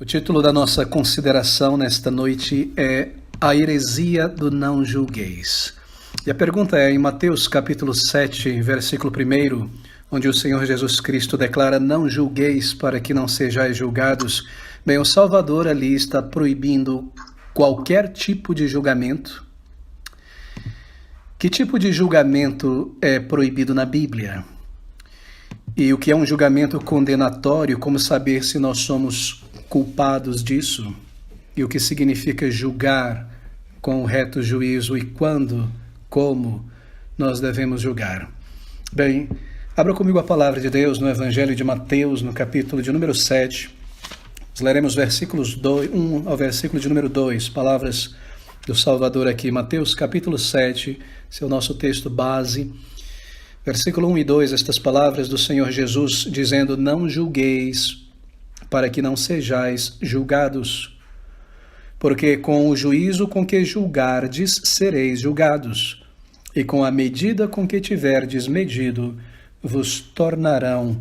título da nossa consideração nesta noite é A Heresia do Não Julgueis. E a pergunta é em Mateus capítulo 7, versículo 1, onde o Senhor Jesus Cristo declara: não julgueis para que não sejais julgados. Bem, o Salvador ali está proibindo qualquer tipo de julgamento. Que tipo de julgamento é proibido na Bíblia? E o que é um julgamento condenatório? Como saber se nós somos culpados disso? E o que significa julgar com o reto juízo e quando, como nós devemos julgar? Bem, abra comigo a palavra de Deus no Evangelho de Mateus, no capítulo de número 7. Nós leremos versículos 1 ao versículo de número 2, palavras do Salvador aqui. Mateus capítulo 7, esse é o nosso texto base. Versículo 1 e 2, estas palavras do Senhor Jesus dizendo: não julgueis para que não sejais julgados, porque com o juízo com que julgardes sereis julgados, e com a medida com que tiverdes medido vos tornarão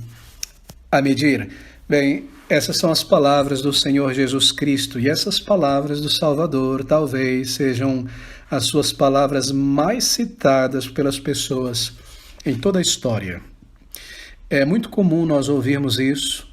a medir. Bem, essas são as palavras do Senhor Jesus Cristo, e essas palavras do Salvador talvez sejam as suas palavras mais citadas pelas pessoas em toda a história. É muito comum nós ouvirmos isso,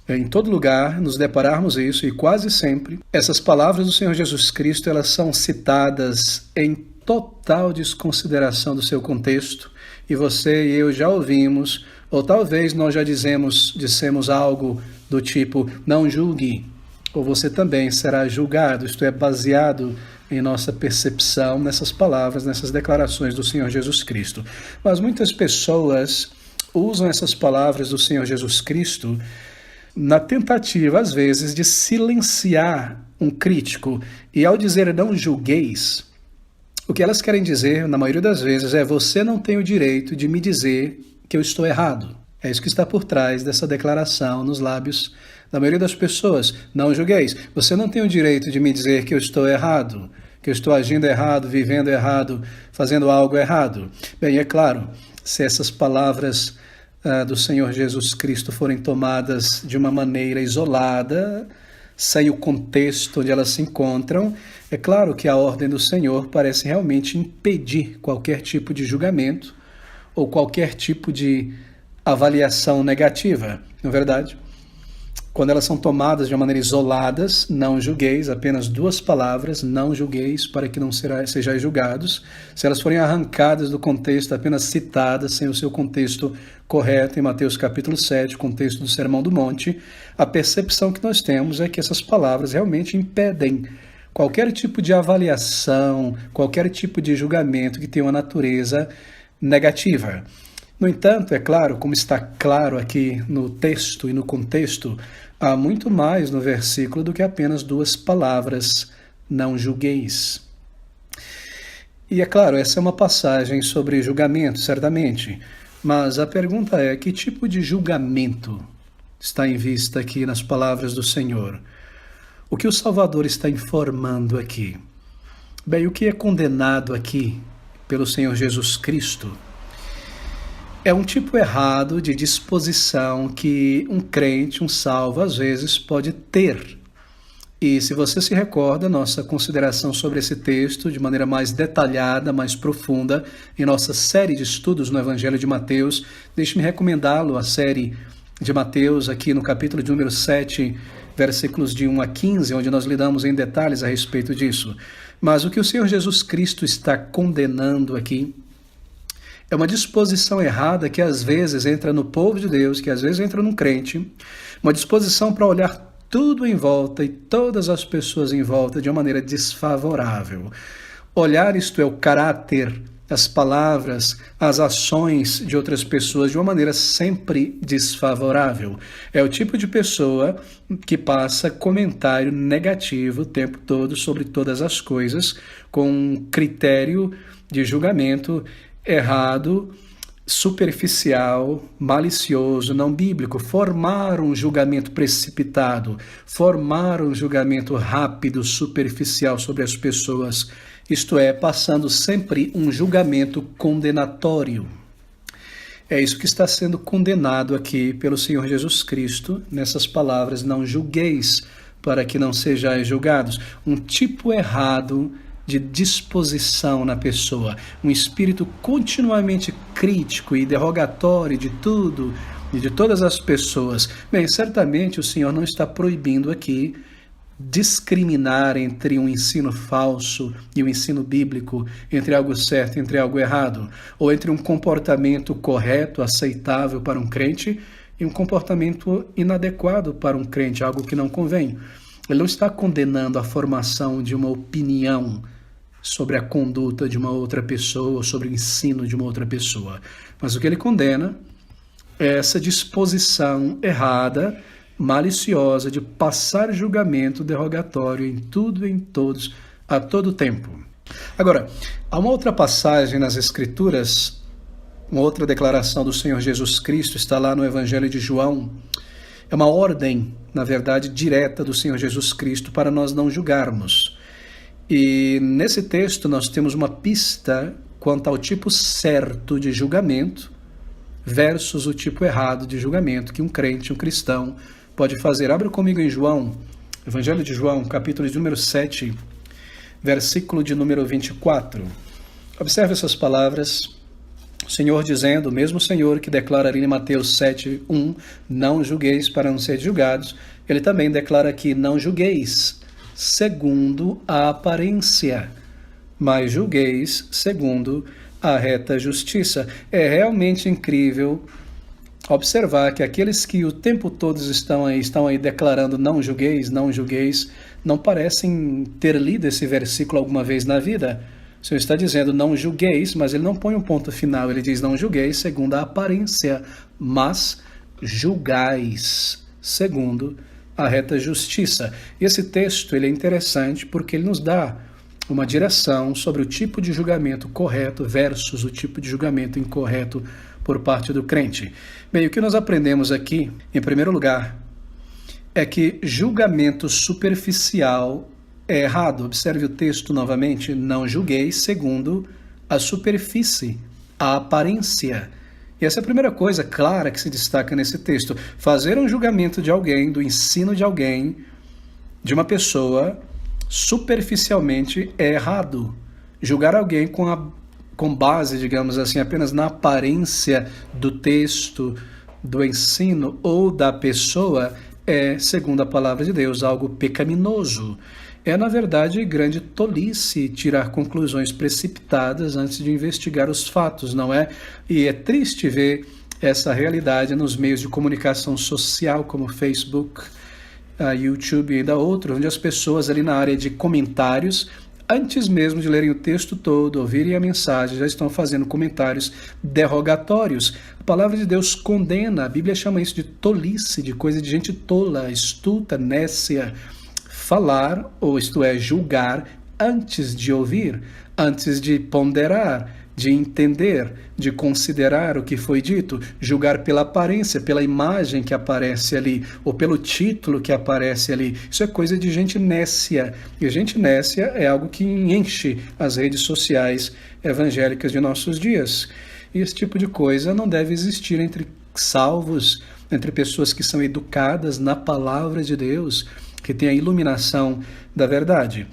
em todo lugar, nos depararmos isso, e quase sempre essas palavras do Senhor Jesus Cristo, elas são citadas em total desconsideração do seu contexto, e você e eu já ouvimos, ou talvez nós já dissemos algo do tipo: não julgue, ou você também será julgado. Isto é baseado em nossa percepção nessas palavras, nessas declarações do Senhor Jesus Cristo. Mas muitas pessoas usam essas palavras do Senhor Jesus Cristo na tentativa, às vezes, de silenciar um crítico. E ao dizer não julgueis, o que elas querem dizer, na maioria das vezes, é: você não tem o direito de me dizer que eu estou errado. É isso que está por trás dessa declaração nos lábios da maioria das pessoas. Não julgueis. Você não tem o direito de me dizer que eu estou errado, que eu estou agindo errado, vivendo errado, fazendo algo errado. Bem, é claro, se essas palavras do Senhor Jesus Cristo forem tomadas de uma maneira isolada, sem o contexto onde elas se encontram, é claro que a ordem do Senhor parece realmente impedir qualquer tipo de julgamento ou qualquer tipo de avaliação negativa, não é verdade? Quando elas são tomadas de uma maneira isoladas, não julgueis, apenas duas palavras, não julgueis para que não sejais julgados. Se elas forem arrancadas do contexto, apenas citadas, sem o seu contexto correto, em Mateus capítulo 7, contexto do Sermão do Monte, a percepção que nós temos é que essas palavras realmente impedem qualquer tipo de avaliação, qualquer tipo de julgamento que tenha uma natureza negativa. No entanto, é claro, como está claro aqui no texto e no contexto, há muito mais no versículo do que apenas duas palavras: não julgueis. E é claro, essa é uma passagem sobre julgamento, certamente, mas a pergunta é: que tipo de julgamento está em vista aqui nas palavras do Senhor? O que o Salvador está informando aqui? Bem, o que é condenado aqui pelo Senhor Jesus Cristo é um tipo errado de disposição que um crente, um salvo, às vezes pode ter. E se você se recorda, nossa consideração sobre esse texto, de maneira mais detalhada, mais profunda, em nossa série de estudos no Evangelho de Mateus, deixe-me recomendá-lo, a série de Mateus, aqui no capítulo de número 7, versículos de 1 a 15, onde nós lidamos em detalhes a respeito disso. Mas o que o Senhor Jesus Cristo está condenando aqui é uma disposição errada que às vezes entra no povo de Deus, que às vezes entra num crente, uma disposição para olhar tudo em volta e todas as pessoas em volta de uma maneira desfavorável. Olhar, isto é, o caráter, as palavras, as ações de outras pessoas de uma maneira sempre desfavorável. É o tipo de pessoa que passa comentário negativo o tempo todo sobre todas as coisas, com um critério de julgamento errado, superficial, malicioso, não bíblico. Formar um julgamento precipitado, formar um julgamento rápido, superficial sobre as pessoas, isto é, passando sempre um julgamento condenatório. É isso que está sendo condenado aqui pelo Senhor Jesus Cristo, nessas palavras: não julgueis para que não sejais julgados. Um tipo errado de disposição na pessoa, um espírito continuamente crítico e derrogatório de tudo e de todas as pessoas. Bem, certamente o Senhor não está proibindo aqui discriminar entre um ensino falso e um ensino bíblico, entre algo certo e entre algo errado, ou entre um comportamento correto, aceitável para um crente e um comportamento inadequado para um crente, algo que não convém. Ele não está condenando a formação de uma opinião sobre a conduta de uma outra pessoa, ou sobre o ensino de uma outra pessoa, mas o que ele condena é essa disposição errada, maliciosa, de passar julgamento derrogatório em tudo e em todos, a todo tempo. Agora, há uma outra passagem nas Escrituras, uma outra declaração do Senhor Jesus Cristo, está lá no Evangelho de João. É uma ordem, na verdade, direta do Senhor Jesus Cristo para nós não julgarmos. E nesse texto nós temos uma pista quanto ao tipo certo de julgamento versus o tipo errado de julgamento que um crente, um cristão, pode fazer. Abra comigo em João, Evangelho de João, capítulo de número 7, versículo de número 24. Observe essas palavras, o Senhor dizendo, o mesmo Senhor que declara ali em Mateus 7, 1, não julgueis para não ser julgados, ele também declara aqui, não julgueis segundo a aparência, mas julgueis segundo a reta justiça. É realmente incrível observar que aqueles que o tempo todo estão aí declarando não julgueis, não parecem ter lido esse versículo alguma vez na vida. O Senhor está dizendo não julgueis, mas ele não põe um ponto final, ele diz não julgueis segundo a aparência, mas julgais segundo a reta justiça. E esse texto ele é interessante porque ele nos dá uma direção sobre o tipo de julgamento correto versus o tipo de julgamento incorreto por parte do crente. Bem, o que nós aprendemos aqui, em primeiro lugar, é que julgamento superficial é errado. Observe o texto novamente, não julgueis segundo a superfície, a aparência. E essa é a primeira coisa clara que se destaca nesse texto. Fazer um julgamento de alguém, do ensino de alguém, de uma pessoa, superficialmente é errado. Julgar alguém com base, digamos assim, apenas na aparência do texto, do ensino ou da pessoa é, segundo a palavra de Deus, algo pecaminoso. É, na verdade, grande tolice tirar conclusões precipitadas antes de investigar os fatos, não é? E é triste ver essa realidade nos meios de comunicação social, como Facebook, YouTube e ainda outros, onde as pessoas ali na área de comentários, antes mesmo de lerem o texto todo, ouvirem a mensagem, já estão fazendo comentários derrogatórios. A palavra de Deus condena, a Bíblia chama isso de tolice, de coisa de gente tola, estulta, nécia. Falar, ou isto é, julgar, antes de ouvir, antes de ponderar, de entender, de considerar o que foi dito, julgar pela aparência, pela imagem que aparece ali, ou pelo título que aparece ali. Isso é coisa de gente nécia. E gente nécia é algo que enche as redes sociais evangélicas de nossos dias. E esse tipo de coisa não deve existir entre salvos, entre pessoas que são educadas na palavra de Deus, que têm a iluminação da verdade.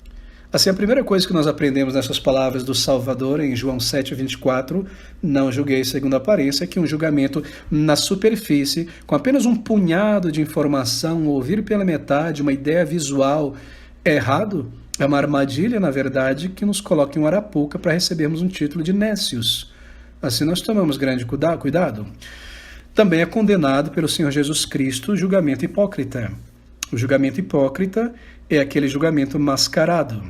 Assim, a primeira coisa que nós aprendemos nessas palavras do Salvador, em João 7,24, não julguei segundo a aparência, é que um julgamento na superfície, com apenas um punhado de informação, ouvir pela metade, uma ideia visual, é errado. É uma armadilha, na verdade, que nos coloca em uma arapuca para recebermos um título de nécios. Assim nós tomamos grande cuidado. Também é condenado pelo Senhor Jesus Cristo o julgamento hipócrita. O julgamento hipócrita é aquele julgamento mascarado,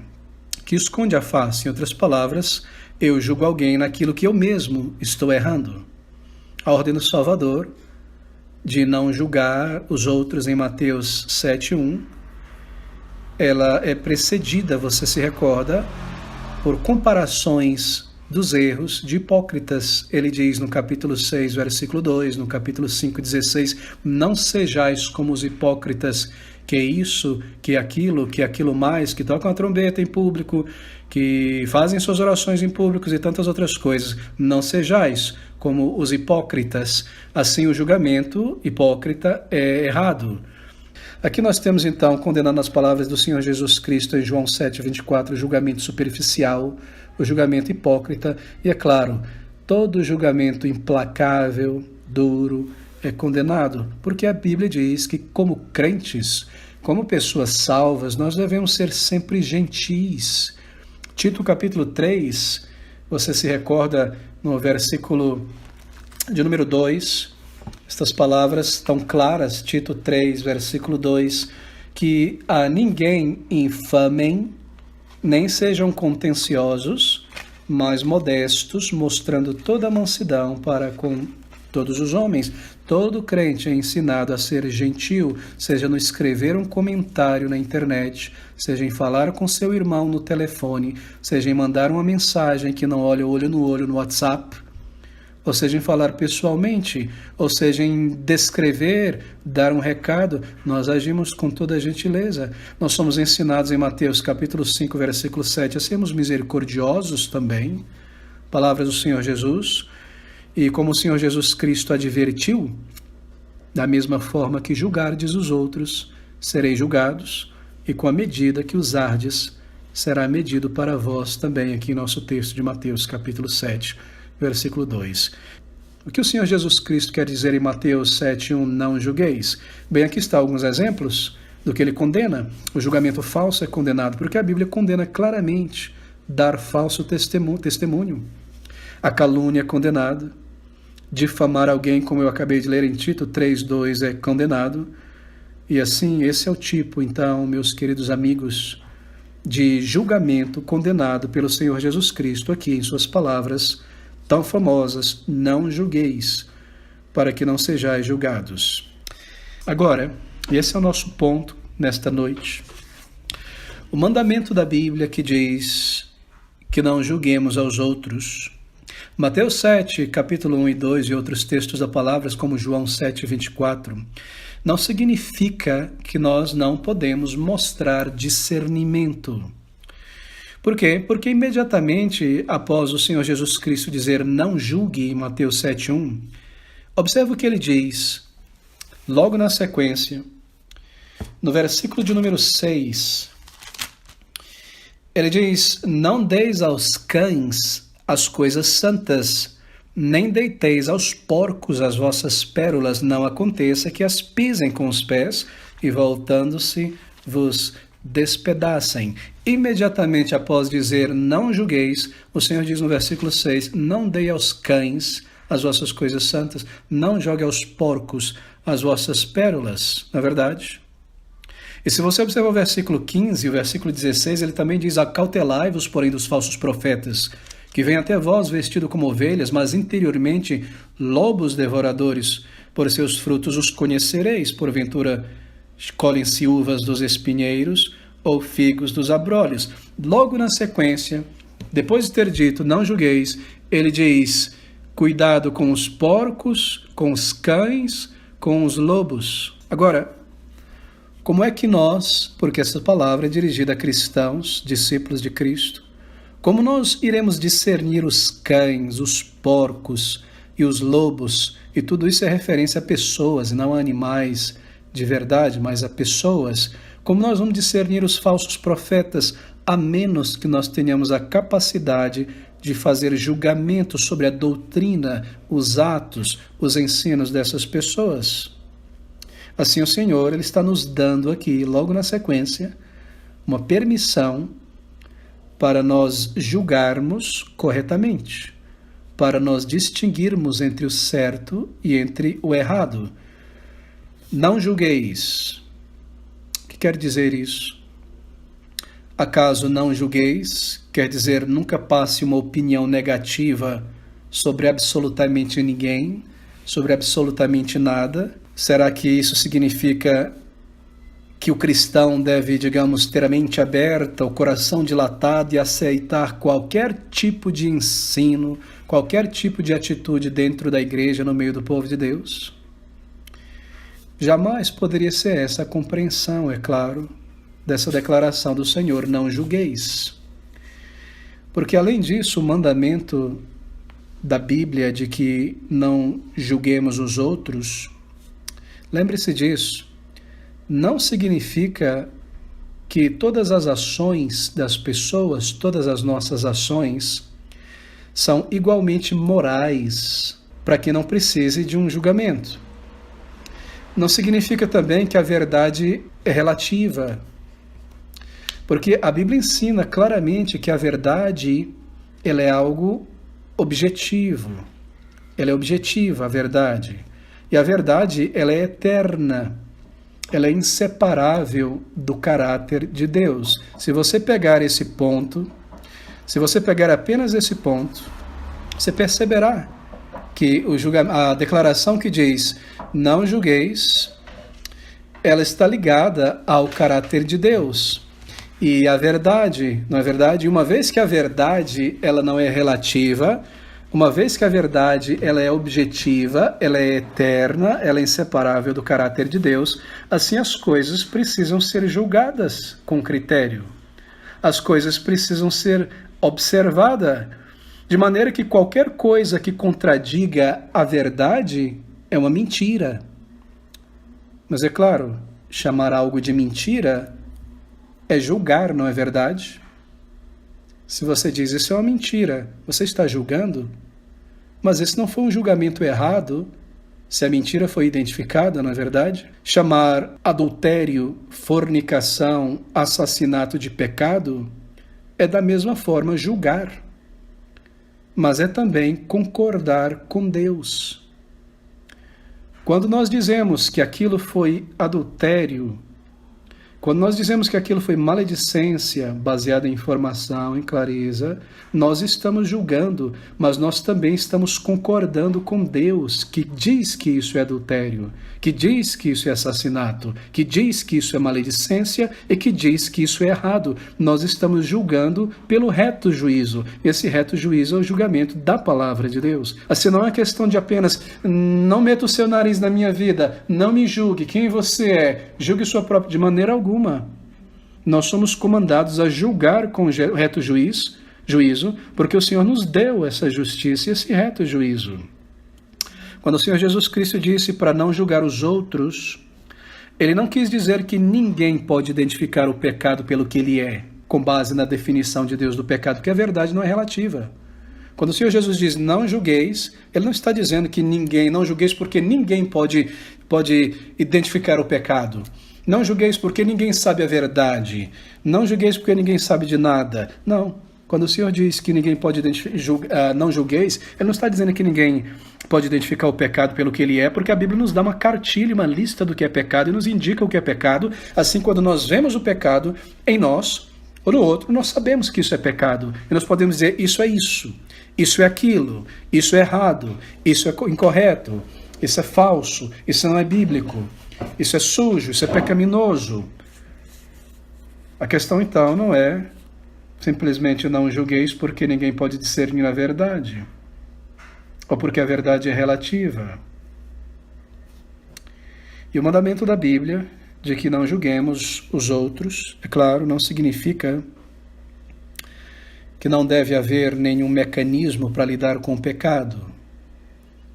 que esconde a face. Em outras palavras, eu julgo alguém naquilo que eu mesmo estou errando. A ordem do Salvador de não julgar os outros em Mateus 7,1, ela é precedida, você se recorda, por comparações dos erros de hipócritas. Ele diz no capítulo 6, versículo 2, no capítulo 5, 16, não sejais como os hipócritas, que isso, que aquilo mais, que tocam a trombeta em público, que fazem suas orações em públicos e tantas outras coisas. Não sejais como os hipócritas. Assim, o julgamento hipócrita é errado. Aqui nós temos então, condenando as palavras do Senhor Jesus Cristo em João 7,24, o julgamento superficial, o julgamento hipócrita, e é claro, todo julgamento implacável, duro, é condenado, porque a Bíblia diz que como crentes, como pessoas salvas, nós devemos ser sempre gentis. Tito capítulo 3, você se recorda no versículo de número 2, estas palavras tão claras, Tito 3, versículo 2, que a ninguém infamem, nem sejam contenciosos, mas modestos, mostrando toda a mansidão para com todos os homens. Todo crente é ensinado a ser gentil, seja no escrever um comentário na internet, seja em falar com seu irmão no telefone, seja em mandar uma mensagem que não olha olho no olho no WhatsApp, ou seja em falar pessoalmente, ou seja em descrever, dar um recado, nós agimos com toda a gentileza. Nós somos ensinados em Mateus capítulo 5, versículo 7, a sermos misericordiosos também, palavras do Senhor Jesus. E como o Senhor Jesus Cristo advertiu, da mesma forma que julgardes os outros, sereis julgados, e com a medida que usardes, será medido para vós também, aqui em nosso texto de Mateus capítulo 7, versículo 2. O que o Senhor Jesus Cristo quer dizer em Mateus 7:1, não julgueis? Bem, aqui está alguns exemplos do que ele condena. O julgamento falso é condenado, porque a Bíblia condena claramente dar falso testemunho. A calúnia é condenada. Difamar alguém, como eu acabei de ler em Tito 3:2, é condenado. E assim, esse é o tipo, então, meus queridos amigos, de julgamento condenado pelo Senhor Jesus Cristo aqui em suas palavras tão famosas, não julgueis, para que não sejais julgados. Agora, esse é o nosso ponto nesta noite. O mandamento da Bíblia que diz que não julguemos aos outros. Mateus 7, capítulo 1 e 2 e outros textos da palavra, como João 7:24, não significa que nós não podemos mostrar discernimento. Por quê? Porque imediatamente após o Senhor Jesus Cristo dizer não julgue em Mateus 7:1, observa o que ele diz, logo na sequência, no versículo de número 6, ele diz, não deis aos cães as coisas santas, nem deiteis aos porcos as vossas pérolas, não aconteça que as pisem com os pés e voltando-se vos despedacem. Imediatamente após dizer não julgueis, o Senhor diz no versículo 6, não dei aos cães as vossas coisas santas, não jogue aos porcos as vossas pérolas, não é verdade? E se você observar o versículo 15 e o versículo 16, ele também diz, acautelai-vos, porém, dos falsos profetas, que vêm até vós vestido como ovelhas, mas interiormente lobos devoradores, por seus frutos os conhecereis, porventura colhem-se uvas dos espinheiros ou figos dos abrolhos. Logo na sequência, depois de ter dito, não julgueis, ele diz, cuidado com os porcos, com os cães, com os lobos. Agora, como é que nós, porque essa palavra é dirigida a cristãos, discípulos de Cristo, como nós iremos discernir os cães, os porcos e os lobos, e tudo isso é referência a pessoas, não a animais de verdade, mas a pessoas, como nós vamos discernir os falsos profetas, a menos que nós tenhamos a capacidade de fazer julgamento sobre a doutrina, os atos, os ensinos dessas pessoas? Assim o Senhor, ele está nos dando aqui, logo na sequência, uma permissão para nós julgarmos corretamente, para nós distinguirmos entre o certo e entre o errado. Não julgueis. O que quer dizer isso? Acaso não julgueis? Quer dizer, nunca passe uma opinião negativa sobre absolutamente ninguém, sobre absolutamente nada. Será que isso significa que o cristão deve, digamos, ter a mente aberta, o coração dilatado e aceitar qualquer tipo de ensino, qualquer tipo de atitude dentro da igreja, no meio do povo de Deus? Jamais poderia ser essa a compreensão, é claro, dessa declaração do Senhor, não julgueis. Porque, além disso, o mandamento da Bíblia de que não julguemos os outros, lembre-se disso, não significa que todas as ações das pessoas, todas as nossas ações, são igualmente morais para que não precise de um julgamento. Não significa também que a verdade é relativa, porque a Bíblia ensina claramente que a verdade ela é algo objetivo. Ela é objetiva, a verdade. E a verdade ela é eterna. Ela é inseparável do caráter de Deus. Se você pegar esse ponto, se você pegar apenas esse ponto, você perceberá que a declaração que diz não julgueis, ela está ligada ao caráter de Deus. E a verdade, não é verdade? Uma vez que a verdade ela não é relativa, uma vez que a verdade ela é objetiva, ela é eterna, ela é inseparável do caráter de Deus, assim as coisas precisam ser julgadas com critério. As coisas precisam ser observadas, de maneira que qualquer coisa que contradiga a verdade é uma mentira. Mas é claro, chamar algo de mentira é julgar, não é verdade? Se você diz isso é uma mentira, você está julgando? Mas esse não foi um julgamento errado, se a mentira foi identificada, não é verdade? Chamar adultério, fornicação, assassinato de pecado é da mesma forma julgar. Mas é também concordar com Deus. Quando nós dizemos que aquilo foi adultério, quando nós dizemos que aquilo foi maledicência, baseada em informação, em clareza, nós estamos julgando, mas nós também estamos concordando com Deus, que diz que isso é adultério, que diz que isso é assassinato, que diz que isso é maledicência e que diz que isso é errado. Nós estamos julgando pelo reto juízo. Esse reto juízo é o julgamento da palavra de Deus. Assim, não é questão de apenas não meta o seu nariz na minha vida, não me julgue, quem você é, julgue sua própria, de maneira alguma. Nós somos comandados a julgar com reto juízo, porque o Senhor nos deu essa justiça e esse reto juízo. Quando o Senhor Jesus Cristo disse para não julgar os outros, ele não quis dizer que ninguém pode identificar o pecado pelo que ele é, com base na definição de Deus do pecado, porque a verdade não é relativa. Quando o Senhor Jesus diz não julgueis, ele não está dizendo que não julgueis porque ninguém pode identificar o pecado. Não julgueis porque ninguém sabe a verdade. Não julgueis porque ninguém sabe de nada. Não. Quando o Senhor diz que ninguém pode não julgueis, ele não está dizendo que ninguém pode identificar o pecado pelo que ele é, porque a Bíblia nos dá uma cartilha, uma lista do que é pecado e nos indica o que é pecado. Assim, quando nós vemos o pecado em nós ou no outro, nós sabemos que isso é pecado. E nós podemos dizer, isso é aquilo, isso é errado, isso é incorreto, isso é falso, isso não é bíblico. Isso é sujo, isso é pecaminoso. A questão, então, não é simplesmente não julgueis porque ninguém pode discernir a verdade, ou porque a verdade é relativa. E o mandamento da Bíblia de que não julguemos os outros, é claro, não significa que não deve haver nenhum mecanismo para lidar com o pecado.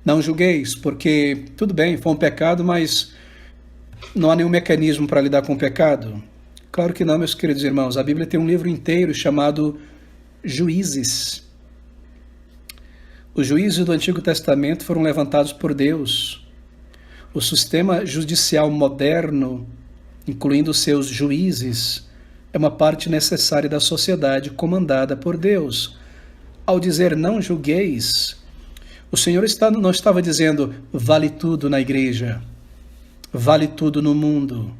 Não julgueis porque, tudo bem, foi um pecado, mas não há nenhum mecanismo para lidar com o pecado? Claro que não, meus queridos irmãos. A Bíblia tem um livro inteiro chamado Juízes. Os juízes do Antigo Testamento foram levantados por Deus. O sistema judicial moderno, incluindo seus juízes, é uma parte necessária da sociedade comandada por Deus. Ao dizer não julgueis, o Senhor não estava dizendo vale tudo na igreja. Vale tudo no mundo,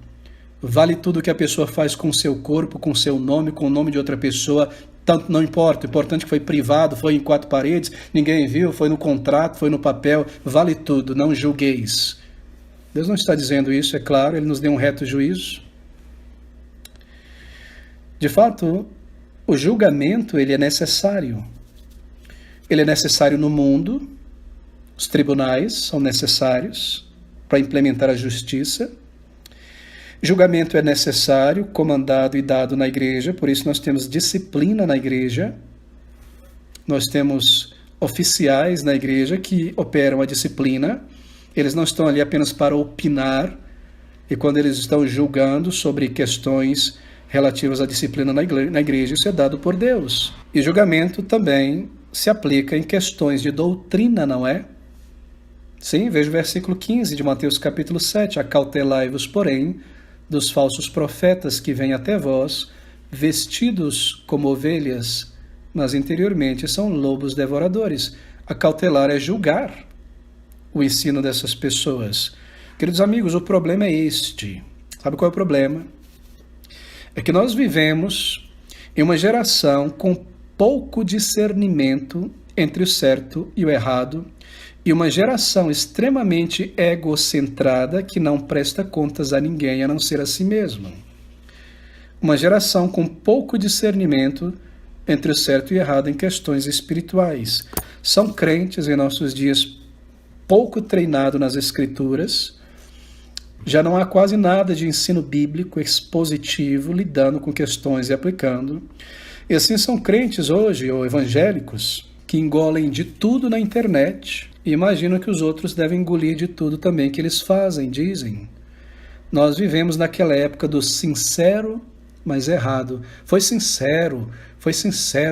vale tudo que a pessoa faz com o seu corpo, com o seu nome, com o nome de outra pessoa, tanto não importa, o importante é que foi privado, foi em 4 paredes, ninguém viu, foi no contrato, foi no papel, vale tudo, não julgueis. Deus não está dizendo isso, é claro, Ele nos deu um reto juízo. De fato, o julgamento ele é necessário. Ele é necessário no mundo, os tribunais são necessários para implementar a justiça. Julgamento é necessário, comandado e dado na igreja, por isso nós temos disciplina na igreja. Nós temos oficiais na igreja que operam a disciplina. Eles não estão ali apenas para opinar, E quando eles estão julgando sobre questões relativas à disciplina na igreja, isso é dado por Deus. E julgamento também se aplica em questões de doutrina, não é? Sim, veja o versículo 15 de Mateus capítulo 7. Acautelai-vos, porém, dos falsos profetas que vêm até vós, vestidos como ovelhas, mas interiormente são lobos devoradores. Acautelar é julgar o ensino dessas pessoas. Queridos amigos, o problema é este. Sabe qual é o problema? É que nós vivemos em uma geração com pouco discernimento entre o certo e o errado, e uma geração extremamente egocentrada que não presta contas a ninguém a não ser a si mesma. Uma geração com pouco discernimento entre o certo e o errado em questões espirituais. São crentes em nossos dias pouco treinados nas escrituras. Já não há quase nada de ensino bíblico expositivo lidando com questões e aplicando. E assim são crentes hoje, ou evangélicos, que engolem de tudo na internet e imaginam que os outros devem engolir de tudo também que eles fazem, dizem. Nós vivemos naquela época do sincero, mas errado. Foi sincero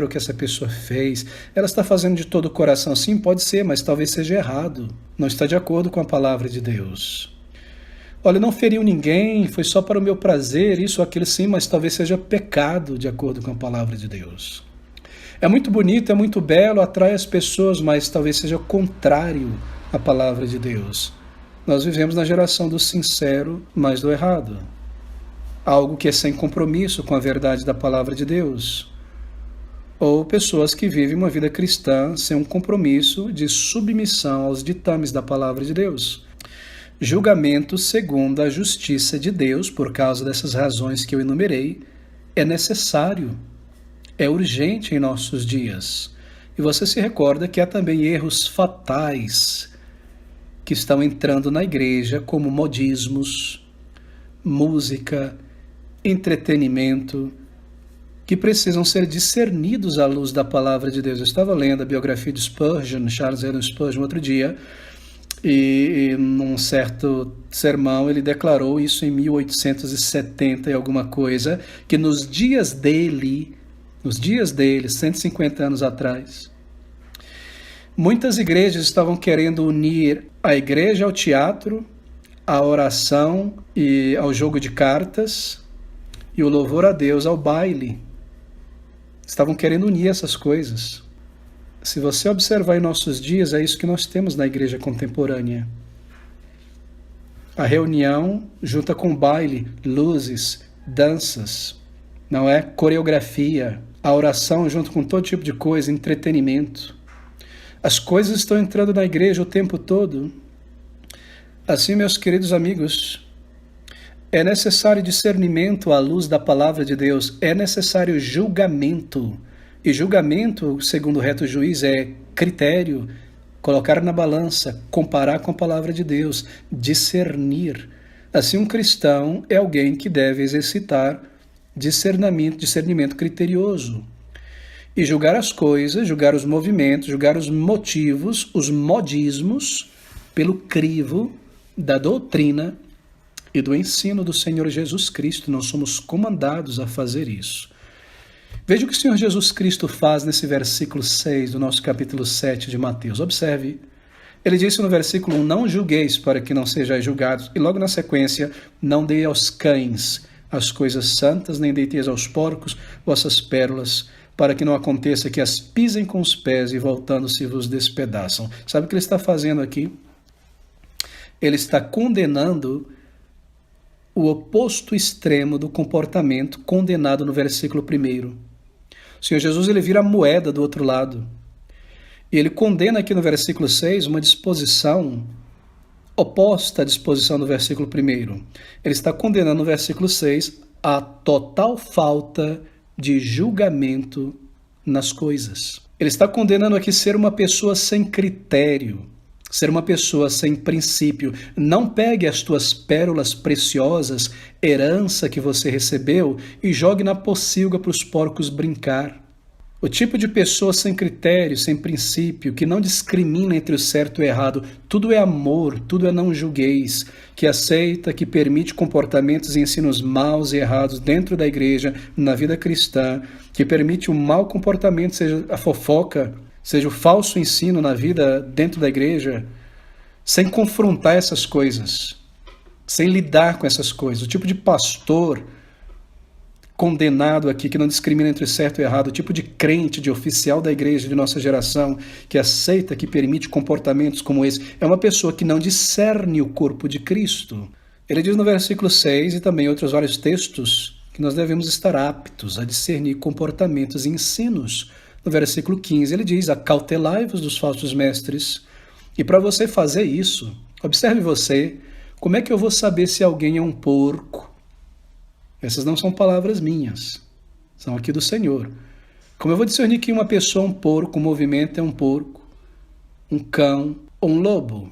o que essa pessoa fez. Ela está fazendo de todo o coração. Sim, pode ser, mas talvez seja errado. Não está de acordo com a palavra de Deus. Olha, não feriu ninguém, foi só para o meu prazer, isso ou aquilo, sim, mas talvez seja pecado de acordo com a palavra de Deus. É muito bonito, é muito belo, atrai as pessoas, mas talvez seja contrário à palavra de Deus. Nós vivemos na geração do sincero, mas do errado. Algo que é sem compromisso com a verdade da palavra de Deus. Ou pessoas que vivem uma vida cristã sem um compromisso de submissão aos ditames da palavra de Deus. Julgamento segundo a justiça de Deus, por causa dessas razões que eu enumerei, é necessário, é urgente em nossos dias. E você se recorda que há também erros fatais que estão entrando na igreja, como modismos, música, entretenimento, que precisam ser discernidos à luz da palavra de Deus. Eu estava lendo a biografia de Spurgeon, Charles Haddon Spurgeon, outro dia, e num certo sermão ele declarou isso em 1870 e alguma coisa, que nos dias dele, 150 anos atrás, muitas igrejas estavam querendo unir a igreja ao teatro, à oração e ao jogo de cartas, e o louvor a Deus ao baile. Estavam querendo unir essas coisas. Se você observar em nossos dias, é isso que nós temos na igreja contemporânea. A reunião junta com baile, luzes, danças, não é? Coreografia, a oração junto com todo tipo de coisa, entretenimento. As coisas estão entrando na igreja o tempo todo. Assim, meus queridos amigos, é necessário discernimento à luz da palavra de Deus, é necessário julgamento. E julgamento, segundo o reto juiz, é critério, colocar na balança, comparar com a palavra de Deus, discernir. Assim, um cristão é alguém que deve exercitar discernimento criterioso. E julgar as coisas, julgar os movimentos, julgar os motivos, os modismos, pelo crivo da doutrina e do ensino do Senhor Jesus Cristo. Nós somos comandados a fazer isso. Veja o que o Senhor Jesus Cristo faz nesse versículo 6 do nosso capítulo 7 de Mateus. Observe. Ele disse no versículo 1, não julgueis para que não sejais julgados. E logo na sequência, não dei aos cães as coisas santas, nem deiteis aos porcos vossas pérolas, para que não aconteça que as pisem com os pés e voltando-se vos despedaçam. Sabe o que ele está fazendo aqui? Ele está condenando o oposto extremo do comportamento condenado no versículo 1. O Senhor Jesus, ele vira a moeda do outro lado. E ele condena aqui no versículo 6 uma disposição oposta à disposição do versículo 1. Ele está condenando no versículo 6 a total falta de julgamento nas coisas. Ele está condenando aqui ser uma pessoa sem critério, ser uma pessoa sem princípio. Não pegue as tuas pérolas preciosas, herança que você recebeu, e jogue na pocilga para os porcos brincar. O tipo de pessoa sem critério, sem princípio, que não discrimina entre o certo e o errado, tudo é amor, tudo é não julgueis, que aceita, que permite comportamentos e ensinos maus e errados dentro da igreja, na vida cristã, que permite o mau comportamento, seja a fofoca, seja o falso ensino na vida dentro da igreja, sem confrontar essas coisas, sem lidar com essas coisas. O tipo de pastor condenado aqui, que não discrimina entre certo e errado, o tipo de crente, de oficial da igreja de nossa geração, que aceita, que permite comportamentos como esse, é uma pessoa que não discerne o corpo de Cristo. Ele diz no versículo 6 e também em outros vários textos que nós devemos estar aptos a discernir comportamentos e ensinos. No versículo 15 ele diz: acautelai-vos dos falsos mestres. E para você fazer isso, observe você, como é que eu vou saber se alguém é um porco? Essas não são palavras minhas, são aqui do Senhor. Como eu vou discernir que uma pessoa é um porco, um movimento é um porco, um cão ou um lobo?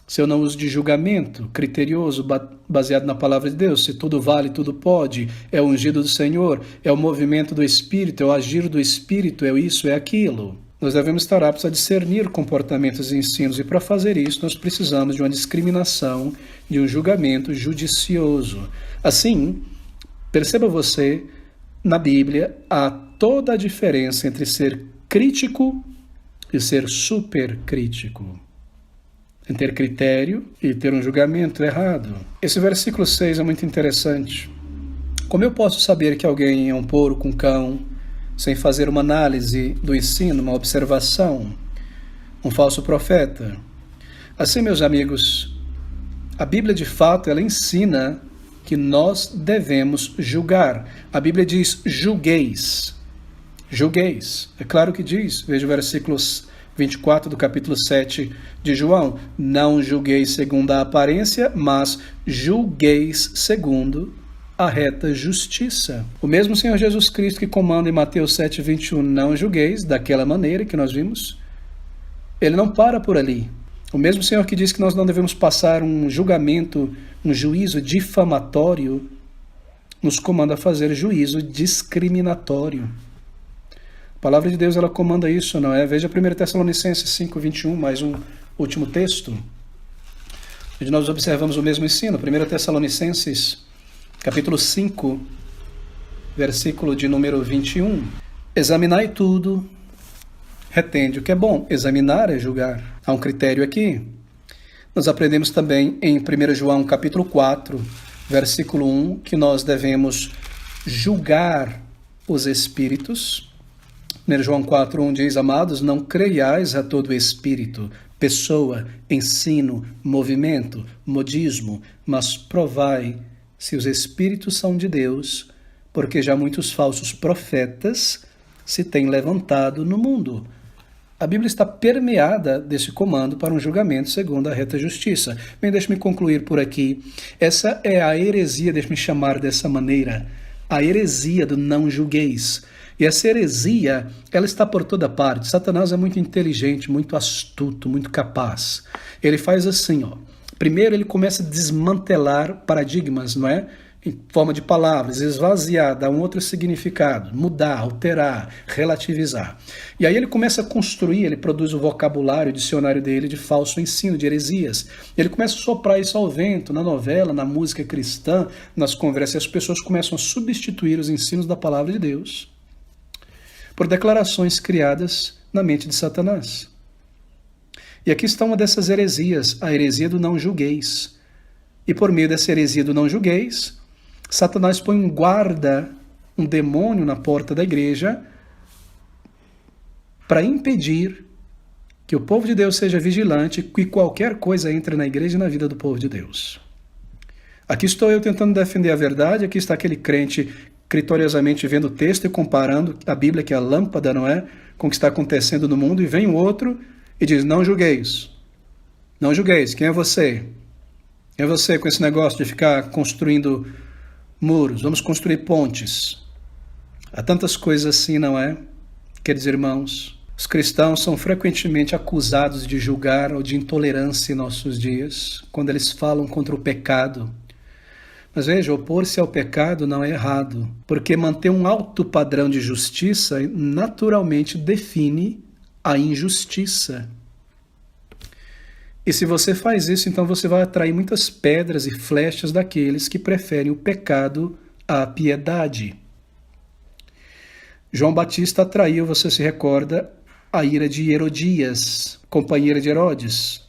Se eu não uso de julgamento criterioso, baseado na palavra de Deus, se tudo vale, tudo pode, é o ungido do Senhor, é o movimento do Espírito, é o agir do Espírito, é isso, é aquilo. Nós devemos estar aptos a discernir comportamentos e ensinos, e para fazer isso nós precisamos de uma discriminação, de um julgamento judicioso. Assim, perceba você, na Bíblia, há toda a diferença entre ser crítico e ser supercrítico. Em ter critério e ter um julgamento errado. Esse versículo 6 é muito interessante. Como eu posso saber que alguém é um porco, um cão, sem fazer uma análise do ensino, uma observação, um falso profeta? Assim, meus amigos, a Bíblia de fato ela ensina que nós devemos julgar. A Bíblia diz: julgueis. Julgueis. É claro que diz. Veja o versículo 24 do capítulo 7 de João. Não julgueis segundo a aparência, mas julgueis segundo a reta justiça. O mesmo Senhor Jesus Cristo que comanda em Mateus 7:21, não julgueis, daquela maneira que nós vimos, ele não para por ali. O mesmo Senhor que diz que nós não devemos passar um julgamento, um juízo difamatório, nos comanda a fazer juízo discriminatório. A palavra de Deus, ela comanda isso, não é? Veja 1 Tessalonicenses 5:21, mais um último texto, onde nós observamos o mesmo ensino. 1 Tessalonicenses, capítulo 5, versículo de número 21. Examinai tudo, retende o que é bom. Examinar é julgar. Há um critério aqui. Nós aprendemos também em 1 João, capítulo 4, versículo 1, que nós devemos julgar os espíritos. 1 João 4:1 diz: amados, não creiais a todo espírito, pessoa, ensino, movimento, modismo, mas provai se os espíritos são de Deus, porque já muitos falsos profetas se têm levantado no mundo. A Bíblia está permeada desse comando para um julgamento segundo a reta justiça. Bem, deixe-me concluir por aqui. Essa é a heresia, deixe-me chamar dessa maneira, a heresia do não julgueis. E essa heresia, ela está por toda parte. Satanás é muito inteligente, muito astuto, muito capaz. Ele faz assim, ó. Primeiro ele começa a desmantelar paradigmas, não é? Em forma de palavras, esvaziar, dar um outro significado, mudar, alterar, relativizar. E aí ele começa a construir, ele produz o vocabulário, o dicionário dele de falso ensino, de heresias. Ele começa a soprar isso ao vento, na novela, na música cristã, nas conversas, e as pessoas começam a substituir os ensinos da palavra de Deus por declarações criadas na mente de Satanás. E aqui está uma dessas heresias, a heresia do não julgueis. E por meio dessa heresia do não julgueis, Satanás põe um guarda, um demônio na porta da igreja para impedir que o povo de Deus seja vigilante, que qualquer coisa entre na igreja e na vida do povo de Deus. Aqui estou eu tentando defender a verdade, aqui está aquele crente criteriosamente vendo o texto e comparando a Bíblia, que é a lâmpada, não é? Com o que está acontecendo no mundo, e vem o outro e diz: não julgueis. Não julgueis. Quem é você? Quem é você com esse negócio de ficar construindo muros? Vamos construir pontes. Há tantas coisas assim, não é? Queridos irmãos, os cristãos são frequentemente acusados de julgar ou de intolerância em nossos dias, quando eles falam contra o pecado. Mas veja, opor-se ao pecado não é errado, porque manter um alto padrão de justiça naturalmente define a injustiça. E se você faz isso, então você vai atrair muitas pedras e flechas daqueles que preferem o pecado à piedade. João Batista atraiu, você se recorda, a ira de Herodias, companheira de Herodes,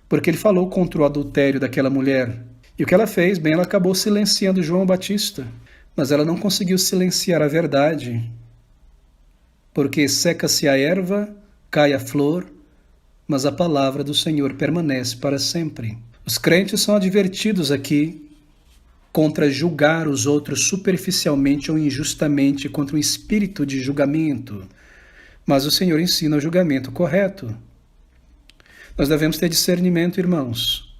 porque ele falou contra o adultério daquela mulher. E o que ela fez? Bem, ela acabou silenciando João Batista, mas ela não conseguiu silenciar a verdade, porque seca-se a erva, cai a flor, mas a palavra do Senhor permanece para sempre. Os crentes são advertidos aqui contra julgar os outros superficialmente ou injustamente, contra um espírito de julgamento. Mas o Senhor ensina o julgamento correto. Nós devemos ter discernimento, irmãos.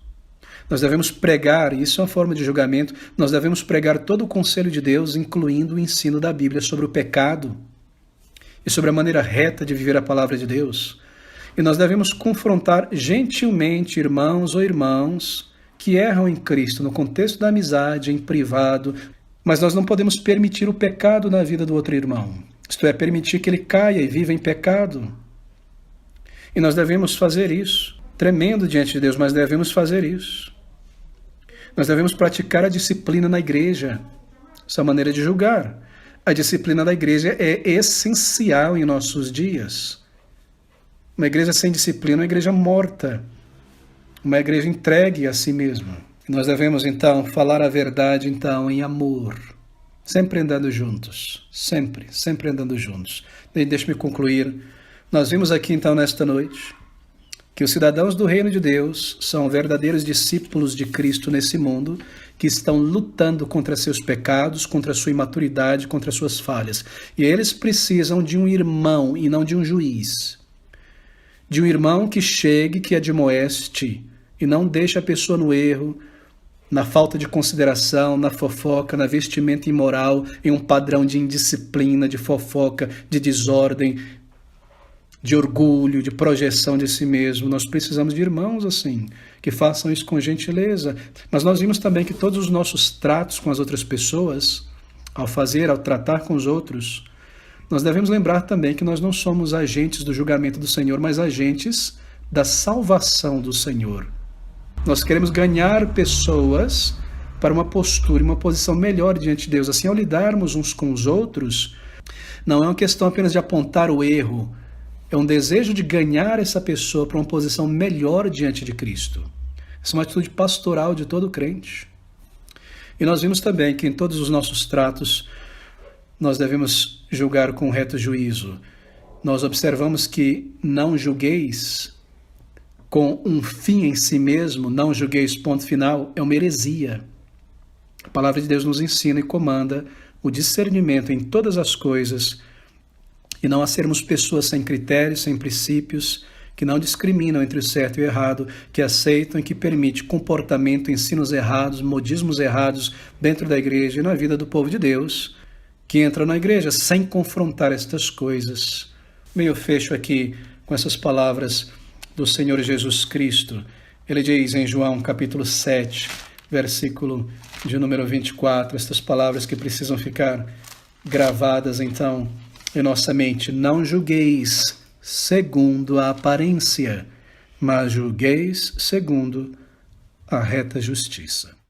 Nós devemos pregar, isso é uma forma de julgamento, nós devemos pregar todo o conselho de Deus, incluindo o ensino da Bíblia sobre o pecado e sobre a maneira reta de viver a palavra de Deus. E nós devemos confrontar gentilmente irmãos ou irmãs que erram em Cristo, no contexto da amizade, em privado, mas nós não podemos permitir o pecado na vida do outro irmão. Isto é, permitir que ele caia e viva em pecado. E nós devemos fazer isso, tremendo diante de Deus, mas devemos fazer isso. Nós devemos praticar a disciplina na igreja, essa maneira de julgar. A disciplina da igreja é essencial em nossos dias. Uma igreja sem disciplina é uma igreja morta, uma igreja entregue a si mesma. Nós devemos, então, falar a verdade, então, em amor, sempre andando juntos, sempre andando juntos. Deixe-me concluir. Nós vimos aqui, então, nesta noite, que os cidadãos do reino de Deus são verdadeiros discípulos de Cristo nesse mundo, que estão lutando contra seus pecados, contra sua imaturidade, contra suas falhas. E eles precisam de um irmão e não de um juiz. De um irmão que chegue, que admoeste e não deixe a pessoa no erro, na falta de consideração, na fofoca, na vestimenta imoral, em um padrão de indisciplina, de fofoca, de desordem, de orgulho, de projeção de si mesmo. Nós precisamos de irmãos assim, que façam isso com gentileza. Mas nós vimos também que todos os nossos tratos com as outras pessoas, ao tratar com os outros, nós devemos lembrar também que nós não somos agentes do julgamento do Senhor, mas agentes da salvação do Senhor. Nós queremos ganhar pessoas para uma postura e uma posição melhor diante de Deus. Assim, ao lidarmos uns com os outros, não é uma questão apenas de apontar o erro, é um desejo de ganhar essa pessoa para uma posição melhor diante de Cristo. Essa é uma atitude pastoral de todo crente. E nós vimos também que em todos os nossos tratos, nós devemos julgar com reto juízo. Nós observamos que não julgueis com um fim em si mesmo, não julgueis ponto final, é uma heresia. A palavra de Deus nos ensina e comanda o discernimento em todas as coisas e não a sermos pessoas sem critérios, sem princípios, que não discriminam entre o certo e o errado, que aceitam e que permitem comportamento, ensinos errados, modismos errados dentro da igreja e na vida do povo de Deus, que entram na igreja sem confrontar estas coisas. Eu fecho aqui com essas palavras do Senhor Jesus Cristo. Ele diz em João capítulo 7, versículo de número 24, estas palavras que precisam ficar gravadas então em nossa mente. Não julgueis segundo a aparência, mas julgueis segundo a reta justiça.